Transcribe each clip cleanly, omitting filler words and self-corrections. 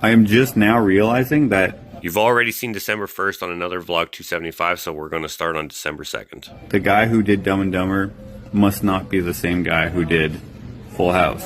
I am just now realizing that you've already seen December 1st on another vlog 275, so we're going to start on December 2nd. the guy who did Dumb and Dumber must not be the same guy who did Full House.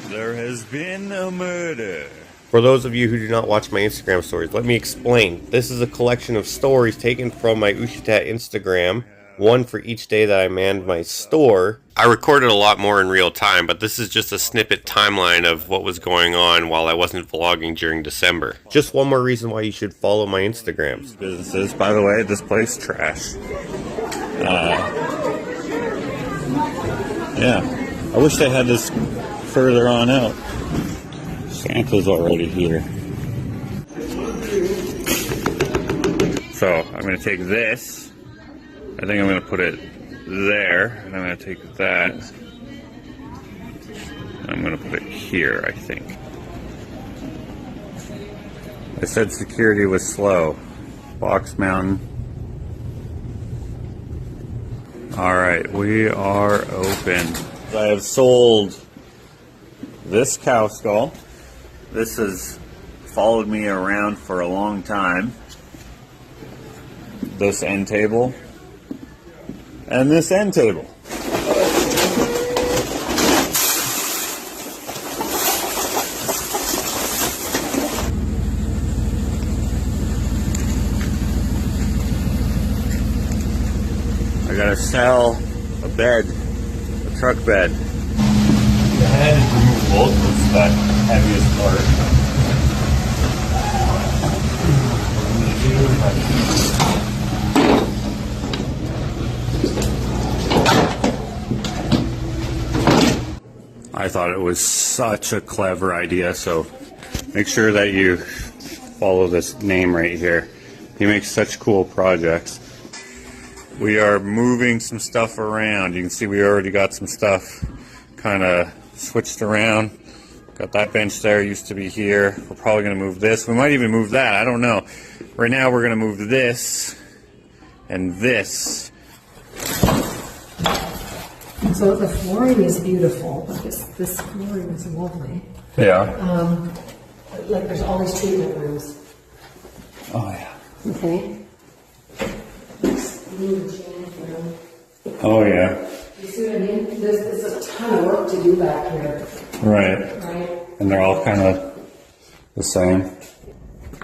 There has been a murder. For those of you who do not watch my Instagram stories, let me explain. This is a collection of stories taken from my Ushita Instagram, one for each day that I manned my store. I recorded a lot more in real time, but this is just a snippet timeline of what was going on while I wasn't vlogging during December. Just one more reason why you should follow my Instagrams. Businesses, by the way, this place trash. Yeah, I wish they had this further on out. Santa's already here. So I'm going to take this. I think I'm going to put it there, and I'm going to take that. I'm going to put it here, I think. I said security was slow. Box Mountain. Alright, we are open. I have sold this cow skull. This has followed me around for a long time. This end table. And this end table. I gotta sell a bed, a truck bed. I had to remove both was that heaviest part. I thought it was such a clever idea, so make sure that you follow this name right here. He makes such cool projects. We are moving some stuff around. You can see we already got some stuff kind of switched around. Got that bench there, used to be here. We're probably going to move this. We might even move that, I don't know. Right now we're going to move this and this. So the flooring is beautiful. This flooring is lovely. Yeah. Like there's all these treatment rooms. Oh yeah. Okay. Oh yeah. You see what I mean? There's a ton of work to do back here. Right. Right. And they're all kind of the same.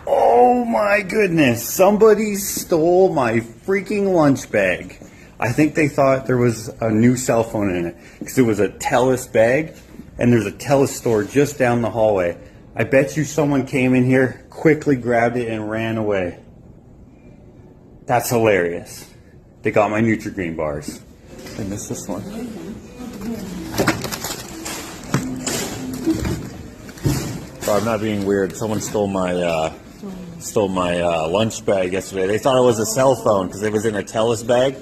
Oh my goodness. Somebody stole my freaking lunch bag. I think they thought there was a new cell phone in it because it was a TELUS bag and there's a TELUS store just down the hallway. I bet you someone came in here, quickly grabbed it and ran away. That's hilarious. They got my Nutri-Green bars. I missed this one. Oh, I'm not being weird. Someone stole my lunch bag yesterday. They thought it was a cell phone because it was in a TELUS bag.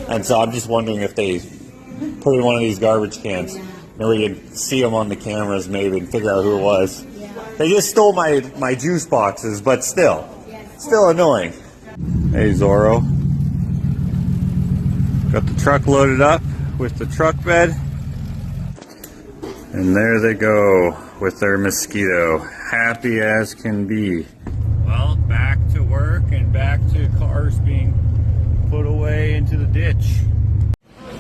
And so I'm just wondering if they put it in one of these garbage cans. And we can see them on the cameras maybe and figure out who it was. They just stole my juice boxes, but still annoying. Hey Zorro. Got the truck loaded up with the truck bed. And there they go with their mosquito. Happy as can be. Well, back to work and back to cars being put away into the ditch.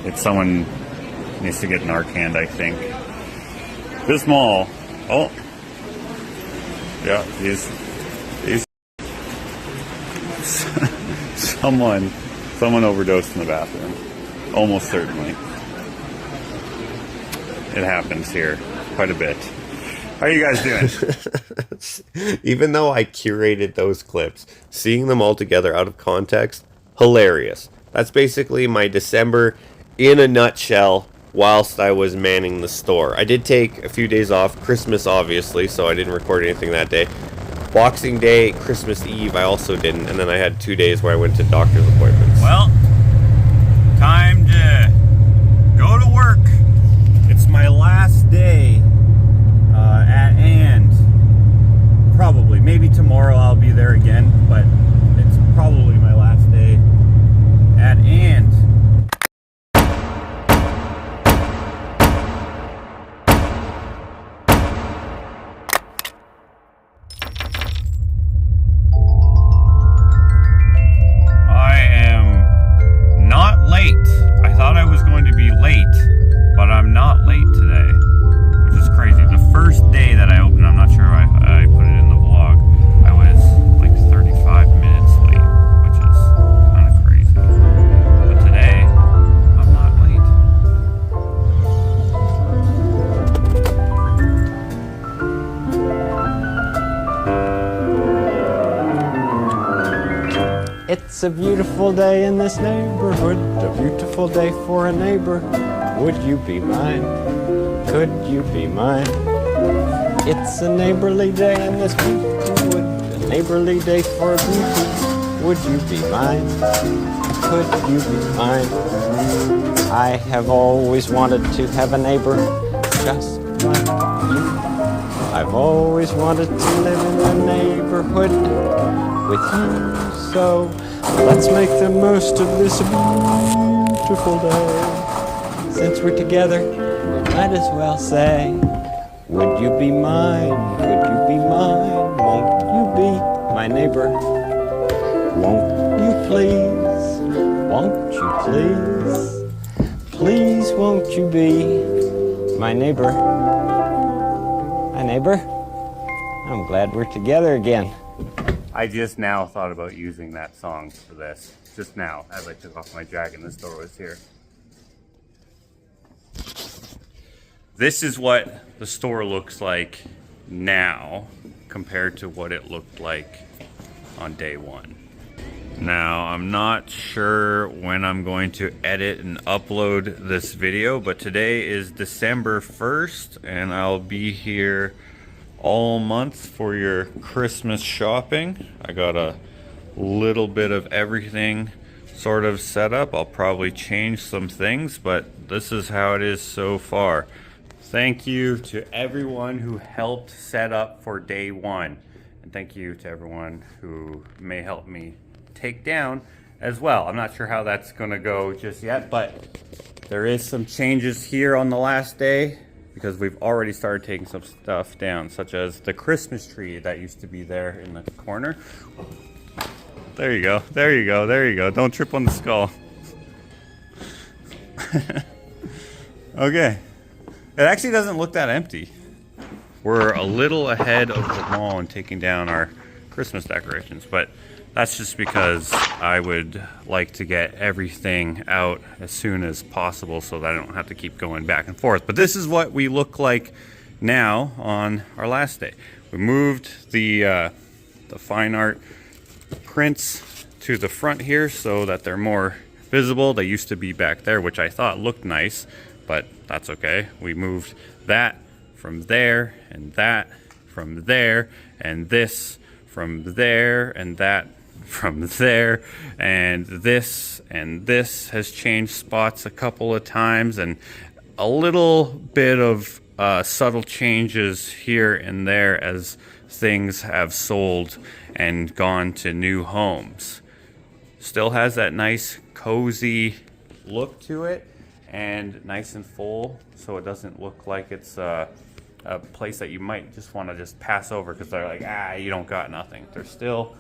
If someone needs to get Narcan, I think. This mall. Oh. Yeah, these someone overdosed in the bathroom. Almost certainly. It happens here quite a bit. How are you guys doing? Even though I curated those clips, seeing them all together out of context, hilarious. That's basically my December in a nutshell whilst I was manning the store. I did take a few days off, Christmas obviously, so I didn't record anything that day. Boxing Day, Christmas Eve, I also didn't, and then I had 2 days where I went to doctor's appointments. Well, time to go to work. It's my last day at And. Probably, maybe tomorrow I'll be there again, but it's probably my last day at And. It's a beautiful day in this neighborhood, a beautiful day for a neighbor. Would you be mine? Could you be mine? It's a neighborly day in this beautiful wood, a neighborly day for a beauty. Would you be mine? Could you be mine? I have always wanted to have a neighbor just like you. I've always wanted to live in a neighborhood with you. So let's make the most of this beautiful day. Since we're together, we might as well say, would you be mine? Could you be mine? Won't you be my neighbor? Won't you please? Won't you please? Please won't you be my neighbor? My neighbor? I'm glad we're together again. I just now thought about using that song for this. Just now, as I took off my jacket and the store was here. This is what the store looks like now compared to what it looked like on day one. Now, I'm not sure when I'm going to edit and upload this video, but today is December 1st, and I'll be here all month for your Christmas shopping. I got a little bit of everything sort of set up. I'll probably change some things, but this is how it is so far. Thank you to everyone who helped set up for day one. And thank you to everyone who may help me take down as well. I'm not sure how that's gonna go just yet, but there is some changes here on the last day because we've already started taking some stuff down, such as the Christmas tree that used to be there in the corner. There you go, there you go, there you go. Don't trip on the skull. Okay. It actually doesn't look that empty. We're a little ahead of the mall in taking down our Christmas decorations, but that's just because I would like to get everything out as soon as possible so that I don't have to keep going back and forth. But this is what we look like now on our last day. We moved the fine art prints to the front here so that they're more visible. They used to be back there, which I thought looked nice, but that's okay. We moved that from there, and that from there, and this from there, and that from there, and this has changed spots a couple of times, and a little bit of subtle changes here and there as things have sold and gone to new homes. Still has that nice cozy look to it, and nice and full, so it doesn't look like it's a place that you might just want to just pass over because they're like, you don't got nothing. There's still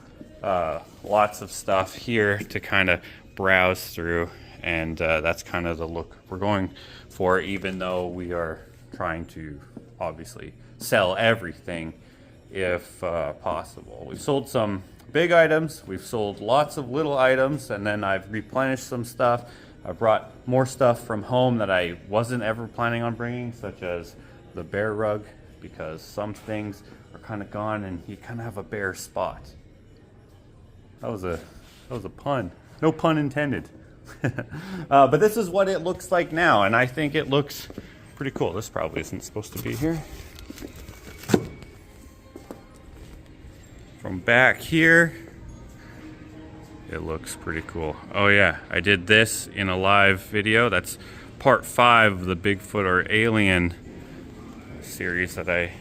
lots of stuff here to kind of browse through, and that's kind of the look we're going for, even though we are trying to obviously sell everything if possible. We've sold some big items, we've sold lots of little items, and then I've replenished some stuff. I brought more stuff from home that I wasn't ever planning on bringing, such as the bear rug, because some things are kind of gone and you kind of have a bare spot. That was a pun. No pun intended. But this is what it looks like now, and I think it looks pretty cool. This probably isn't supposed to be here. From back here, it looks pretty cool. Oh yeah, I did this in a live video. That's part 5 of the Bigfoot or Alien series that I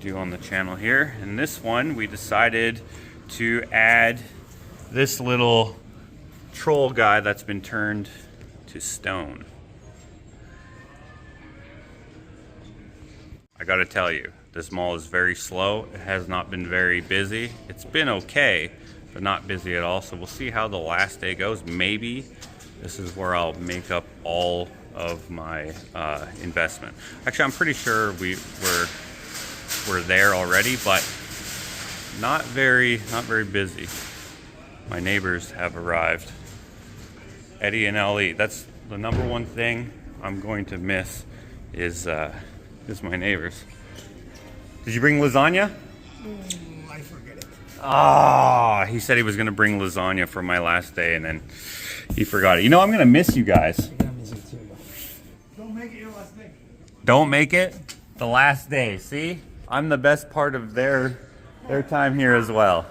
do on the channel here. In this one, we decided to add this little troll guy that's been turned to stone. I gotta tell you, this mall is very slow. It has not been very busy. It's been okay, but not busy at all. So we'll see how the last day goes. Maybe this is where I'll make up all of my investment. Actually, I'm pretty sure we're there already, but not very busy. My neighbors have arrived. Eddie and Ellie. That's the number one thing I'm going to miss is my neighbors. Did you bring lasagna? I forget it. Ah, he said he was gonna bring lasagna for my last day, and then he forgot it. You know, I'm gonna miss you guys. Don't make it your last day. Don't make it the last day. See, I'm the best part of their time here as well.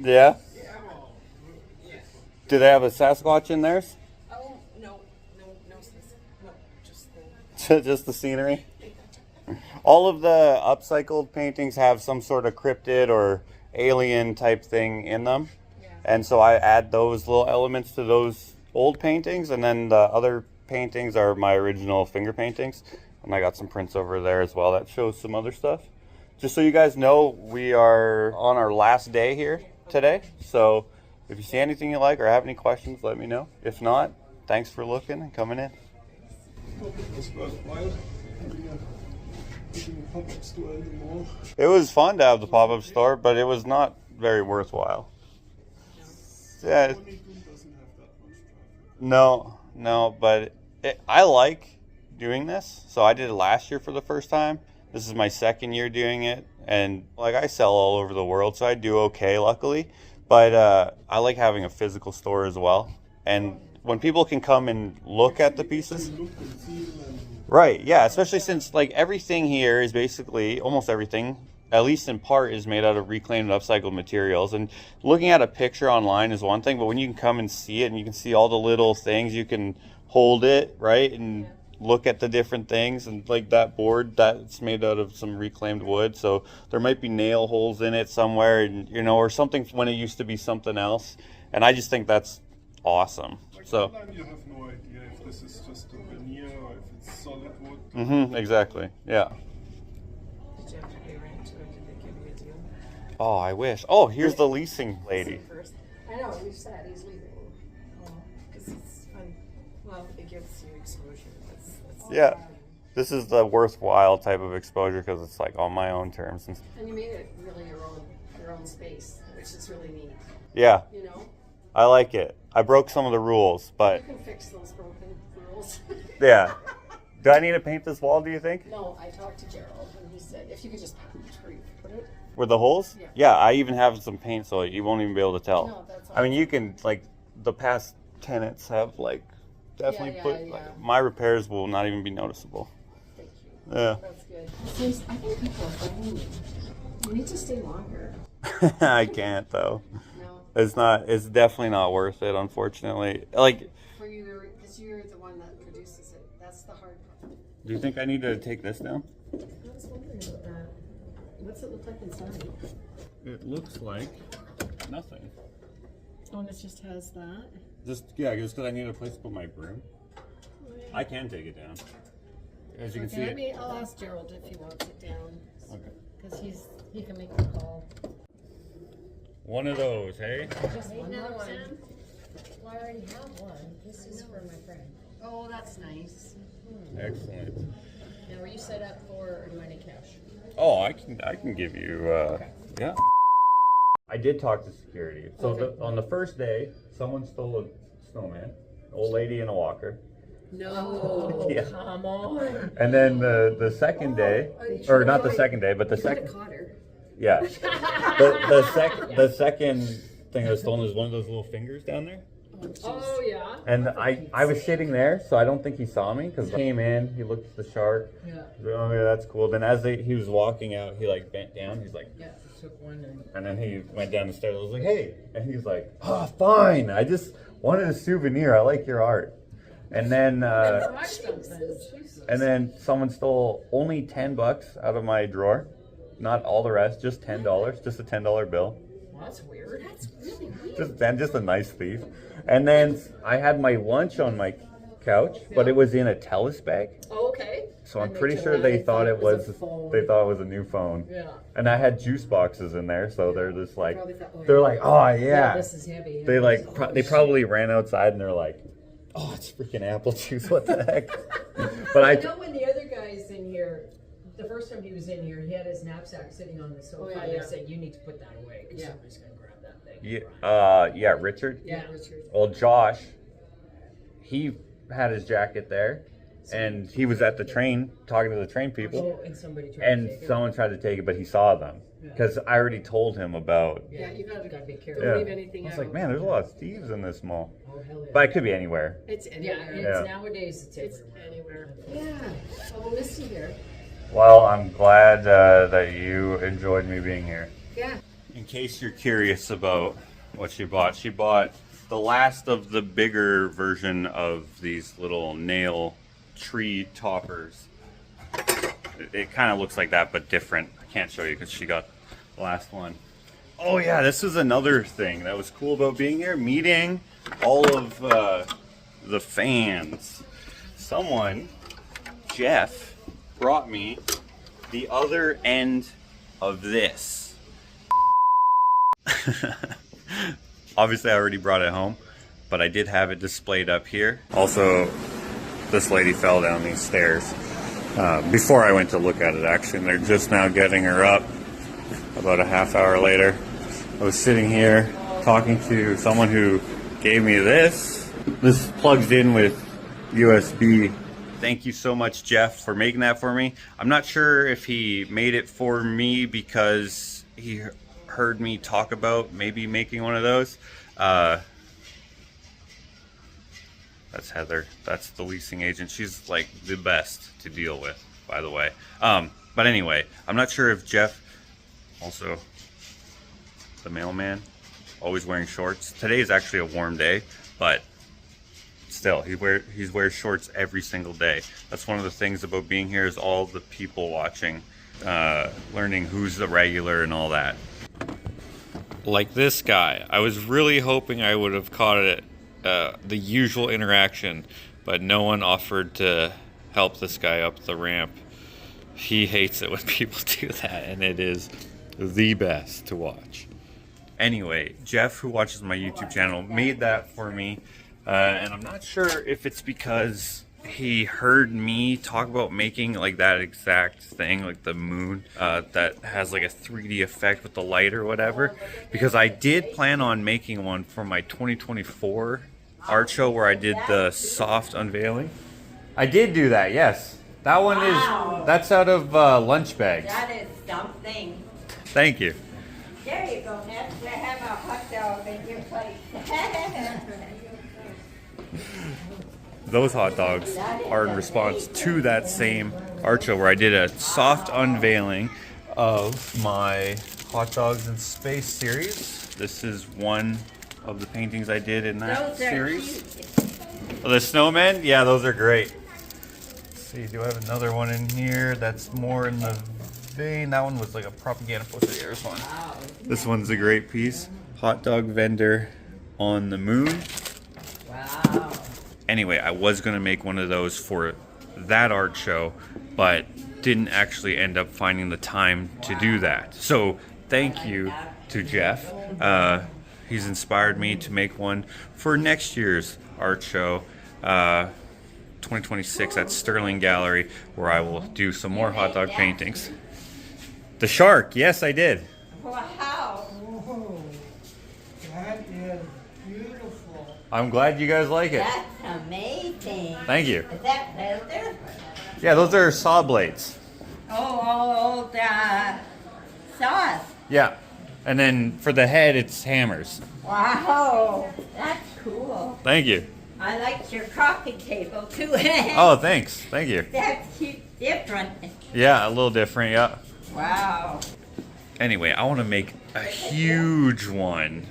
Yeah. Do they have a Sasquatch in theirs? Oh, no, just the... Just the scenery. All of the upcycled paintings have some sort of cryptid or alien type thing in them. Yeah. And so I add those little elements to those old paintings, and then the other paintings are my original finger paintings. And I got some prints over there as well that shows some other stuff. Just so you guys know, we are on our last day here today. So if you see anything you like or have any questions, let me know. If not, thanks for looking and coming in. It was fun to have the pop-up store, but it was not very worthwhile. Yeah. No, but I like doing this. So I did it last year for the first time. This is my second year doing it, and like I sell all over the world, so I do okay, luckily. But I like having a physical store as well. And when people can come and look at the pieces, right? Yeah, especially since like everything here is basically almost everything, at least in part, is made out of reclaimed and upcycled materials. And looking at a picture online is one thing, but when you can come and see it and you can see all the little things, you can hold it, right, and look at the different things. And like that board, that's made out of some reclaimed wood, so there might be nail holes in it somewhere, and you know, or something when it used to be something else. And I just think that's awesome. So you have no idea if this is just a veneer or if it's solid wood. Exactly. Yeah. Did you have to pay rent to it? Did they give you a deal? Oh, I wish. Oh, here's the leasing lady. First. I know, you said he's leaving. Oh, because it's fun. Well, it gives you exposure. That's Yeah. This is the worthwhile type of exposure because it's like on my own terms. And you made it really your own space, which is really neat. Yeah. You know? I like it. I broke some of the rules, but You can fix those broken rules. yeah. Do I need to paint this wall, do you think? No, I talked to Gerald and he said if you could just put it. With the holes? Yeah. Yeah, I even have some paint so you won't even be able to tell. No, that's I mean, you can, like, the past tenants have, like, definitely Yeah, put, yeah. like, my repairs will not even be noticeable. Thank you. Yeah. That's good. Since I think people are finding you. You need to stay longer. I can't, though. No. It's definitely not worth it, unfortunately. Like, For you, because you're the one that produces it. That's the hard part. do you think I need to take this down? I was wondering about that. What's it look like inside? It looks like nothing. Oh, and it just has that? Just because I need a place to put my broom. I can take it down. As you can see, I'll ask Gerald if he wants it down. Okay. Because he can make the call. One of those, hey? Just another one. Well, I already have one. This is for my friend. Oh, that's nice. Excellent. Now, are you set up for, or do I need cash? Oh, I can give you, yeah. I did talk to security. So on the first day, someone stole a snowman, an old lady in a walker. No, Yeah. come on. And then the second day, or not the second day, but the second. Caught her. Yeah. The second thing that was stolen is one of those little fingers down there. Oh, yeah. And I was sitting there, so I don't think he saw me because he came in, he looked at the shark. Yeah. Oh yeah, that's cool. Then as he was walking out, he like bent down. He's like, Yeah, took one and then he went down the stairs. I was like, hey, and he's like, oh, fine. I just wanted a souvenir. I like your art. And then someone stole only $10 out of my drawer, not all the rest, just $10, just a $10 bill. Well, that's weird. That's really weird. Just a nice thief. And then I had my lunch on my couch, but it was in a Telus bag. Oh, okay. So I'm pretty sure they thought it was a new phone. Yeah. And I had juice boxes in there, so they're just like, Probably thought, oh, they're like, oh yeah. This is heavy. They like, they probably ran outside and they're like, oh, it's freaking apple juice. What the heck? But I know when the other guy's in here, the first time he was in here, he had his knapsack sitting on the sofa. yeah, and yeah. I said, you need to put that away because somebody's going to grab that thing. yeah, Richard. Yeah. Richard. Well, Josh, he had his jacket there, and he was at the train talking to the train people, Oh, and somebody tried and to take it. someone tried to take it, but he saw them because I already told him about. Yeah, you gotta Gotta be don't careful. Yeah. leave anything I out. was like, man, there's a lot of thieves in this mall, Oh, hell yeah. but it could be anywhere. It's Yeah, anywhere. it's Yeah. nowadays it's It's everywhere. anywhere. Yeah. Well, we'll miss you here. Well, I'm glad that you enjoyed me being here. Yeah. In case you're curious about what she bought the last of the bigger version of these little nail tree toppers. It kind of looks like that, but different. I can't show you because she got the last one. Oh yeah, this is another thing that was cool about being here, meeting all of the fans. Someone, Jeff, brought me the other end of this. Obviously I already brought it home, but I did have it displayed up here. Also, this lady fell down these stairs before I went to look at it actually, and they're just now getting her up about a half hour later. I was sitting here talking to someone who gave me this. This plugs in with USB. Thank you so much, Jeff, for making that for me. I'm not sure if he made it for me because he heard me talk about maybe making one of those. That's Heather. That's the leasing agent. She's like the best to deal with, by the way. But anyway, I'm not sure if Jeff, also the mailman, always wearing shorts. Today is actually a warm day, but still, he wears shorts every single day. That's one of the things about being here is all the people watching, learning who's the regular and all that. Like this guy, I was really hoping I would have caught it, the usual interaction, but no one offered to help this guy up the ramp. He hates it when people do that, and it is the best to watch. Anyway, Jeff, who watches my YouTube channel, made that for me, and I'm not sure if it's because he heard me talk about making like that exact thing, like the moon that has like a 3D effect with the light or whatever, because I did plan on making one for my 2024 art show where I did the soft unveiling. I did do that, yes. That one that's out of lunch bags. That is something. Thank you. There you go, next to have a hot dog in your place. Those hot dogs are in response to that same art show where I did a soft unveiling of my Hot Dogs in Space series. This is one of the paintings I did in that Those are series. cute. Oh, the snowmen? Yeah, those are great. Let's see, do I have another one in here that's more in the vein? That one was like a propaganda poster. Here's one. This one's a great piece. Hot dog vendor on the moon. Wow. Anyway, I was going to make one of those for that art show, but didn't actually end up finding the time to do that. So thank you to Jeff. He's inspired me to make one for next year's art show, 2026 at Sterling Gallery, where I will do some more hot dog paintings. The shark, yes, I did. Wow. That is beautiful. I'm glad you guys like it. That's amazing. Thank you. Is that leather? Yeah, those are saw blades. Oh, old sauce. Yeah. And then for the head, it's hammers. Wow. That's cool. Thank you. I liked your coffee table too. Oh, thanks. Thank you. That's different. Yeah, a little different, yeah. Wow. Anyway, I want to make a huge one.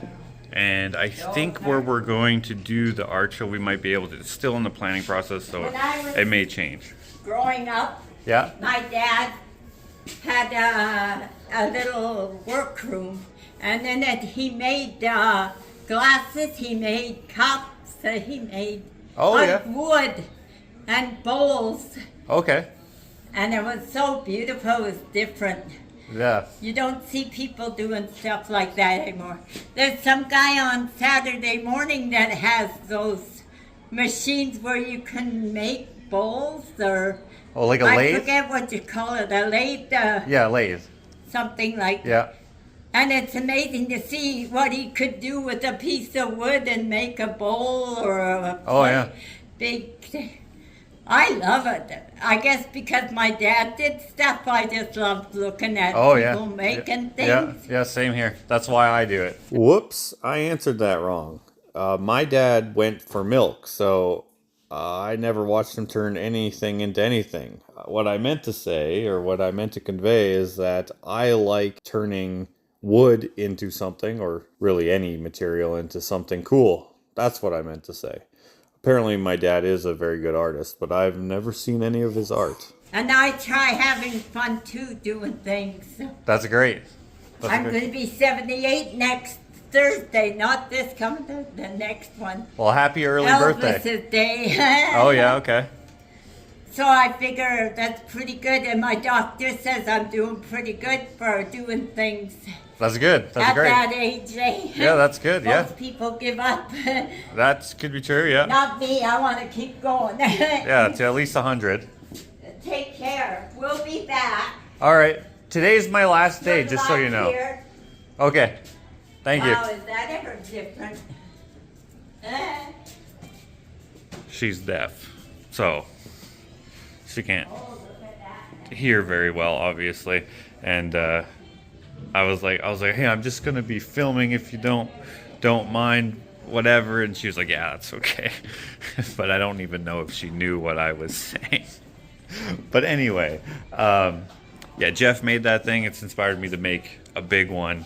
And I think where we're going to do the art show, we might be able to. It's still in the planning process, so When I was- it may change. Growing up, Yeah? my dad had a little workroom, and then he made glasses, he made cups, he made wood and bowls, Okay. and it was so beautiful. It was different. Yeah. You don't see people doing stuff like that anymore. There's some guy on Saturday morning that has those machines where you can make bowls or Oh, like a I lathe? forget what you call it, a lathe, Yeah, lathe. something like that. Yeah. And it's amazing to see what he could do with a piece of wood and make a bowl or a Oh, plate. yeah. big. I love it. I guess because my dad did stuff, I just loved looking at people making things. Yeah, same here. That's why I do it. Whoops, I answered that wrong. My dad went for milk, so I never watched him turn anything into anything. What I meant to say, or what I meant to convey, is that I like turning wood into something, or really any material into something cool. That's what I meant to say. Apparently my dad is a very good artist, but I've never seen any of his art. And I try having fun too, doing things. That's great. I'm going to be 78 next Thursday, not this coming, the next one. Well, happy early birthday. Elvis's day. Oh, yeah, okay. So I figure that's pretty good, and my doctor says I'm doing pretty good for doing things. That's good. That's at great. At that age, eh? Yeah, that's good, yeah. Most people give up. That could be true, yeah. Not me, I want to keep going. Yeah, to at least 100. Take care. We'll be back. All right. Today's my last day, Good just so luck you know. here. Okay. Thank you. Wow, is that ever different? She's deaf, so she can't hear very well, obviously. And I was like, hey, I'm just gonna be filming if you don't mind, whatever. And she was like, yeah, that's okay. But I don't even know if she knew what I was saying. But anyway, yeah, Jeff made that thing. It's inspired me to make a big one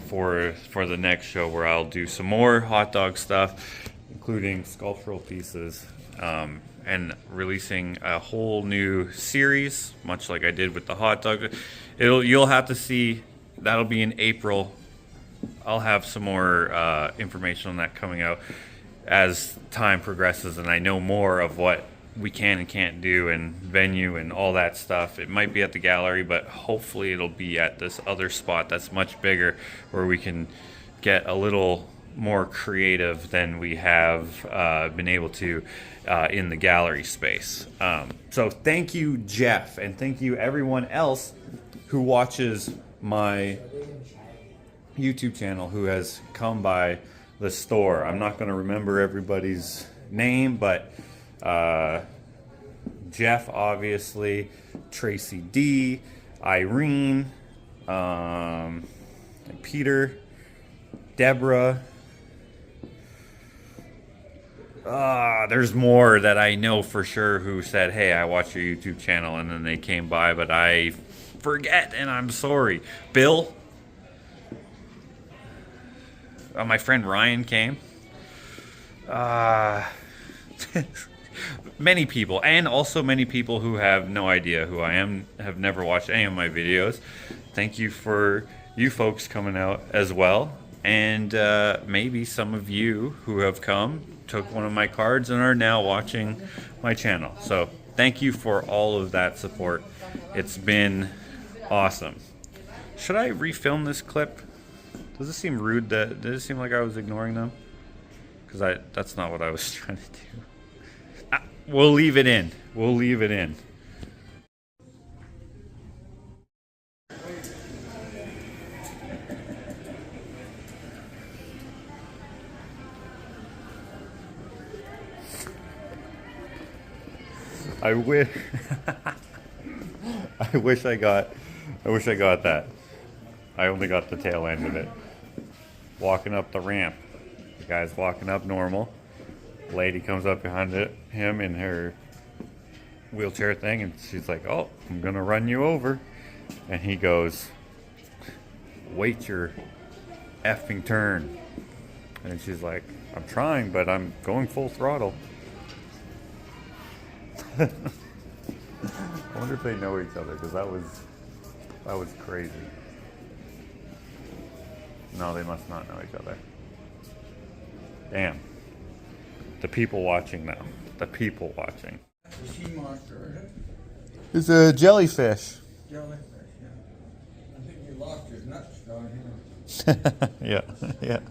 for the next show, where I'll do some more hot dog stuff, including sculptural pieces, and releasing a whole new series, much like I did with the hot dog. You'll have to see. That'll be in April. I'll have some more information on that coming out as time progresses, and I know more of what we can and can't do, and venue and all that stuff. It might be at the gallery, but hopefully it'll be at this other spot that's much bigger, where we can get a little more creative than we have been able to in the gallery space. So thank you, Jeff, and thank you everyone else who watches my YouTube channel, who has come by the store. I'm not going to remember everybody's name, but Jeff, obviously, Tracy D, Irene, Peter, Deborah. There's more that I know for sure who said, hey, I watch your YouTube channel, and then they came by, but I forget, and I'm sorry. Bill, my friend Ryan came. Many people, and also many people who have no idea who I am, have never watched any of my videos. Thank you for you folks coming out as well. And maybe some of you who have come, took one of my cards, and are now watching my channel. So thank you for all of that support. It's been awesome. Should I refilm this clip? Does it seem rude? Did it seem like I was ignoring them? Because that's not what I was trying to do. We'll leave it in. We'll leave it in. I wish I got that. I only got the tail end of it. Walking up the ramp. The guy's walking up normal. Lady comes up behind him in her wheelchair thing, and she's like, oh, I'm gonna run you over. And he goes, wait your effing turn. And she's like, I'm trying, but I'm going full throttle. I wonder if they know each other, because that was crazy. No, they must not know each other. Damn. The people watching now. The people watching. The sea monster, It's a jellyfish. jellyfish, yeah. I think he lost his nuts down here. Yeah, yeah.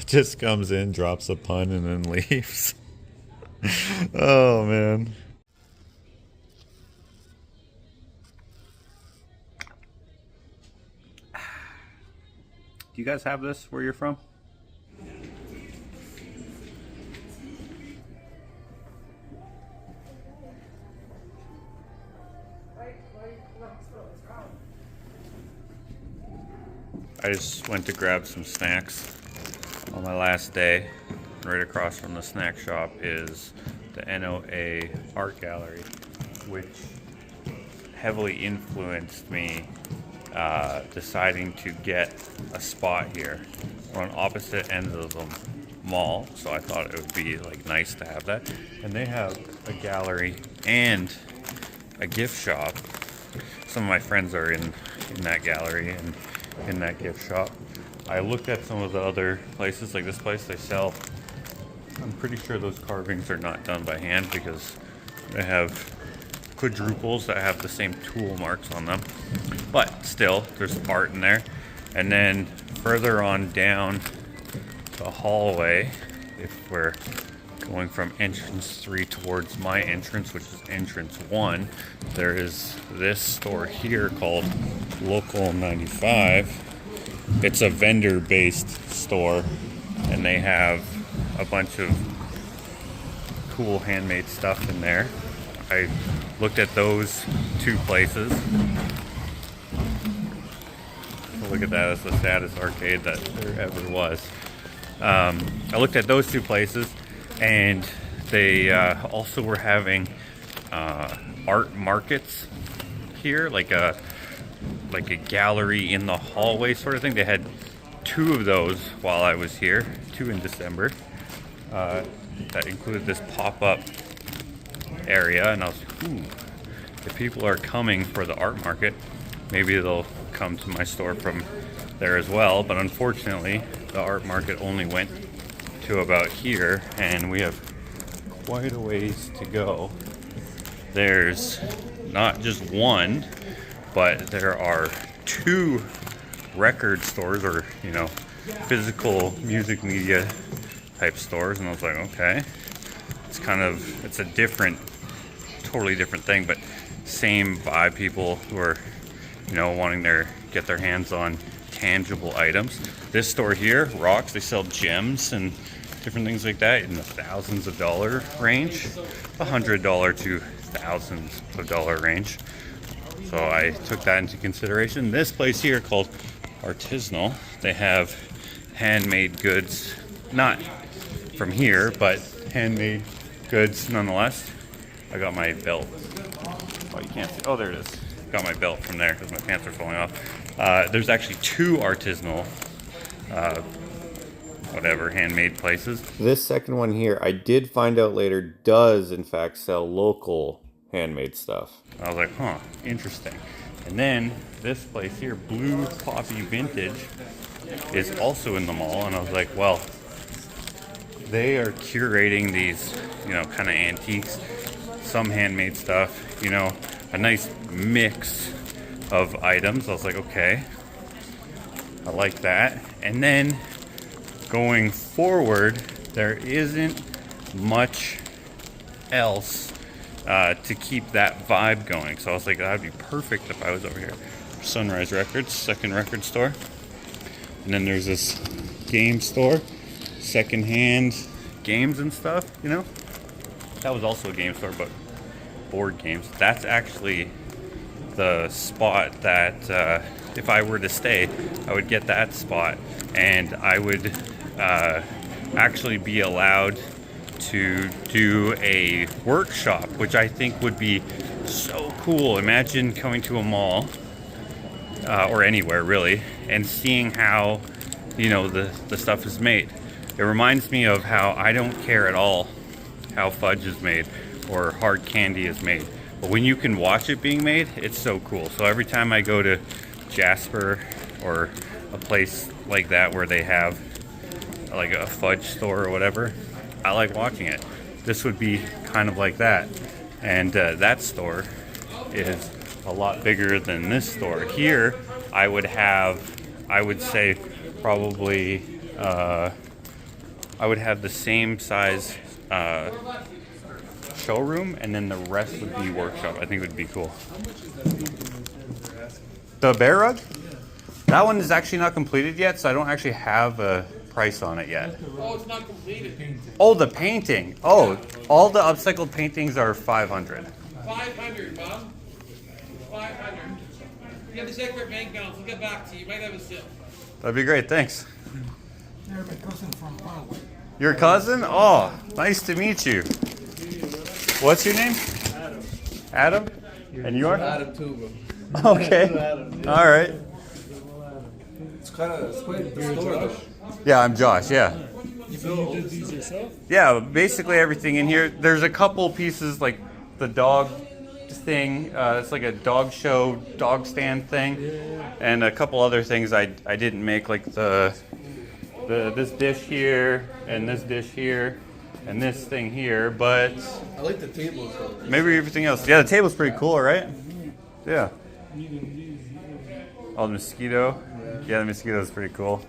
Just comes in, drops a pun, and then leaves. Oh, man. you guys have this where you're from? I just went to grab some snacks on my last day. Right across from the snack shop is the NOA Art Gallery, which heavily influenced me deciding to get a spot here. We're on opposite ends of the mall, so I thought it would be like nice to have that. And they have a gallery and a gift shop. Some of my friends are in that gallery and in that gift shop. I looked at some of the other places, like this place they sell. I'm pretty sure those carvings are not done by hand because they have quadruples that have the same tool marks on them. But still, there's art in there. And then further on down the hallway, if we're going from entrance 3 towards my entrance, which is entrance 1, there is this store here called Local 95. It's a vendor-based store, and they have a bunch of cool handmade stuff in there. I looked at those two places. Look at that, it's the saddest arcade that there ever was. I looked at those two places, and they also were having art markets here, like a gallery in the hallway sort of thing. They had 2 of those while I was here, 2 in December. That included this pop-up area, and I was like, ooh, if people are coming for the art market, maybe they'll come to my store from there as well. But unfortunately, the art market only went to about here, and we have quite a ways to go. There's not just one, but there are 2 record stores, or physical music media type stores. And I was like, okay, it's a totally different thing, but same vibe. People who are wanting get their hands on tangible items. This store here rocks. They sell gems and different things like that in the thousands of dollar range, $100 to thousands of dollar range. So I took that into consideration. This place here called Artisanal, they have handmade goods, not from here, but handmade goods nonetheless. I got my belt. Oh, you can't see. Oh, there it is. Got my belt from there because my pants are falling off. There's actually 2 artisanal, handmade places. This second one here, I did find out later, does in fact sell local handmade stuff. I was like, huh, interesting. And then this place here, Blue Poppy Vintage, is also in the mall. And I was like, well, they are curating these, kind of antiques, some handmade stuff, a nice mix of items. I was like, okay, I like that. And then going forward, there isn't much else to keep that vibe going. So I was like, that'd be perfect if I was over here. Sunrise Records, second record store. And then there's this game store, secondhand games and stuff, That was also a game store, but board games. That's actually the spot that if I were to stay, I would get that spot, and I would actually be allowed to do a workshop, which I think would be so cool. Imagine coming to a mall or anywhere really and seeing how the stuff is made. It reminds me of how I don't care at all how fudge is made or hard candy is made, but when you can watch it being made, it's so cool. So every time I go to Jasper or a place like that where they have like a fudge store or whatever, I like watching it. This would be kind of like that. And that store is a lot bigger than this store. Here, I would say probably, I would have the same size showroom, and then the rest would be workshop. I think it would be cool. The bear rug? That one is actually not completed yet, so I don't actually have a price on it yet. Oh, it's not completed. Oh, the painting. Oh, all the upcycled paintings are 500. 500, Mom. 500. You have to check our bank balance. We'll get back to you. You might have a sale. That'd be great. Thanks. They're my cousin from Poway. Your cousin? Oh, nice to meet you. What's your name? Adam. Adam? And you are? Adam Tuba. Okay. All right. It's quite a store, though. Yeah, I'm Josh. Yeah. You did these yourself? Yeah, basically everything in here. There's a couple pieces like the dog thing. It's like a dog show, dog stand thing, and a couple other things I didn't make, like this dish here and this dish here and this thing here. But I like the tables, though. maybe everything else. Yeah, the table's pretty cool, right? Yeah. Oh, the mosquito. Yeah, the mosquito is pretty cool.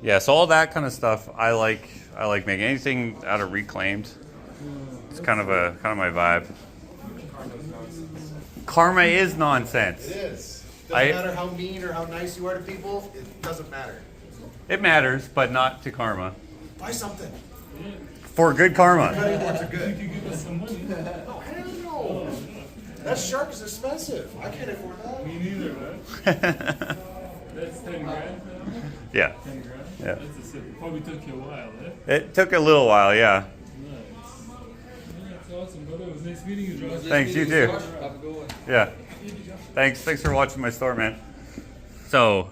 Yeah, so all that kind of stuff I like making. Anything out of reclaimed. It's kind of my vibe. Karma is nonsense. It is. Doesn't matter how mean or how nice you are to people, it doesn't matter. It matters, but not to karma. Buy something. For good karma. Cutting boards are good. You give us some money. Oh, hell no. That shark is expensive. I can't afford that. Me neither, right? That's 10 grand. Yeah. 10 grand. Yeah. Probably took you a while, eh? It took a little while, yeah. Nice. Yeah, that's awesome, brother. It was nice meeting you, Josh. Thanks, you too. Yeah. Thanks for watching my store, man. So,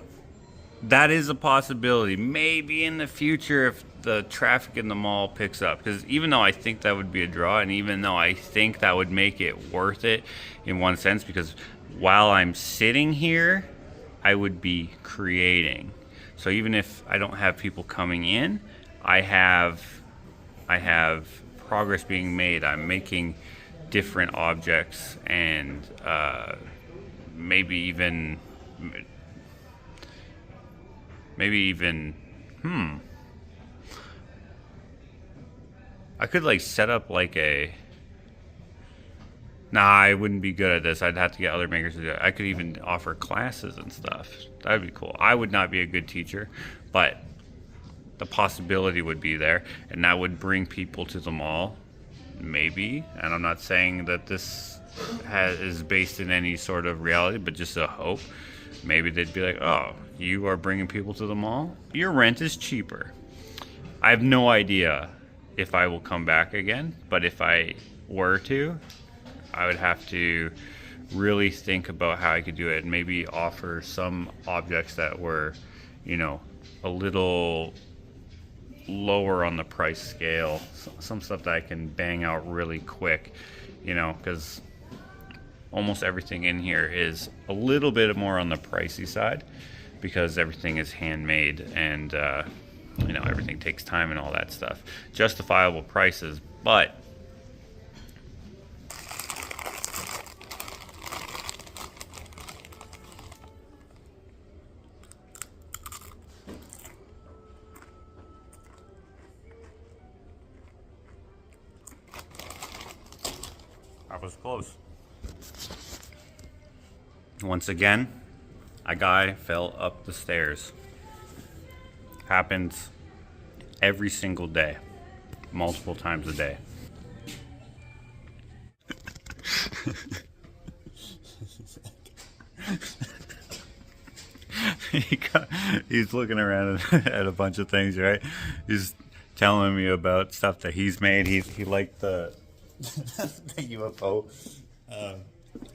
that is a possibility. Maybe in the future if the traffic in the mall picks up. Because even though I think that would be a draw, and even though I think that would make it worth it in one sense, because while I'm sitting here, I would be creating. So even if I don't have people coming in, I have progress being made. I'm making different objects, and maybe even I could like set up like a. Nah, I wouldn't be good at this. I'd have to get other makers to do it. I could even offer classes and stuff. That'd be cool. I would not be a good teacher, but the possibility would be there, and that would bring people to the mall, maybe. And I'm not saying that this is based in any sort of reality, but just a hope. Maybe they'd be like, oh, you are bringing people to the mall? Your rent is cheaper. I have no idea if I will come back again, but if I were to, I would have to really think about how I could do it, and maybe offer some objects that were, you know, a little lower on the price scale. Some stuff that I can bang out really quick, you know, because almost everything in here is a little bit more on the pricey side because everything is handmade, and you know, everything takes time and all that stuff. Justifiable prices, but that was close. Once again, a guy fell up the stairs. Happens every single day, multiple times a day. He's looking around at a bunch of things, right? He's telling me about stuff that he's made. He liked the UFO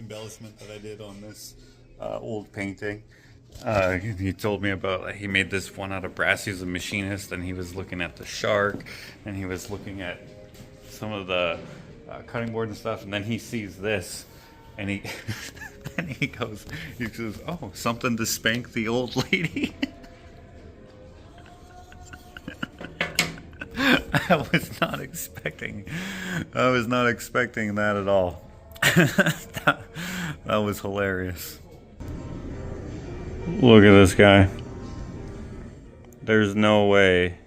embellishment that I did on this old painting. He told me about, he made this one out of brass. He's a machinist, and he was looking at the shark, and he was looking at some of the cutting board and stuff, and then he sees this, and he and he goes, oh, something to spank the old lady. I was not expecting that at all. That was hilarious. Look at this guy. There's no way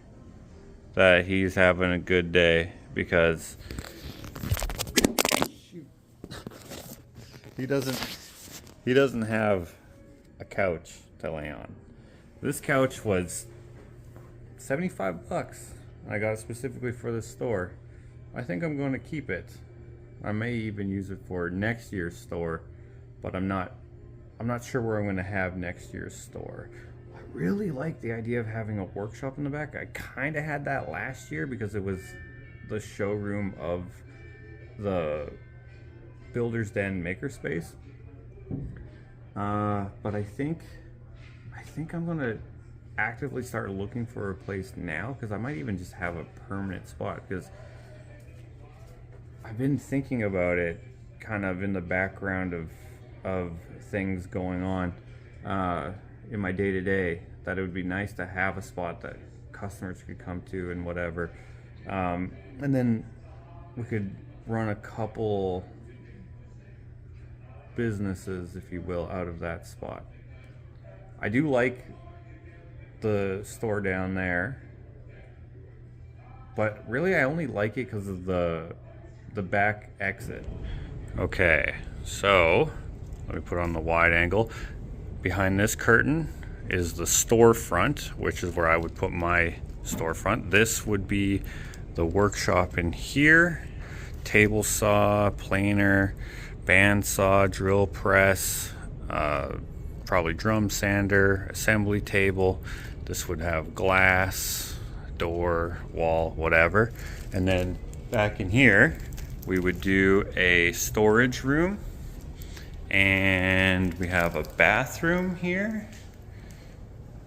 that he's having a good day, because he doesn't have a couch to lay on. This couch was $75. I got it specifically for the store. I think I'm going to keep it. I may even use it for next year's store, but I'm not sure where I'm going to have next year's store. I really like the idea of having a workshop in the back. I kind of had that last year because it was the showroom of the Builder's Den Makerspace. But I think I'm going to actively start looking for a place now, because I might even just have a permanent spot, because I've been thinking about it kind of in the background of things going on in my day-to-day, that it would be nice to have a spot that customers could come to and whatever. And then we could run a couple businesses, if you will, out of that spot. I do like the store down there, but really I only like it because of the back exit. Okay, so let me put on the wide angle. Behind this curtain is the storefront, which is where I would put my storefront. This would be the workshop in here. Table saw, planer, bandsaw, drill press, probably drum sander, assembly table. This would have glass, door, wall, whatever. And then back in here, we would do a storage room. And we have a bathroom here,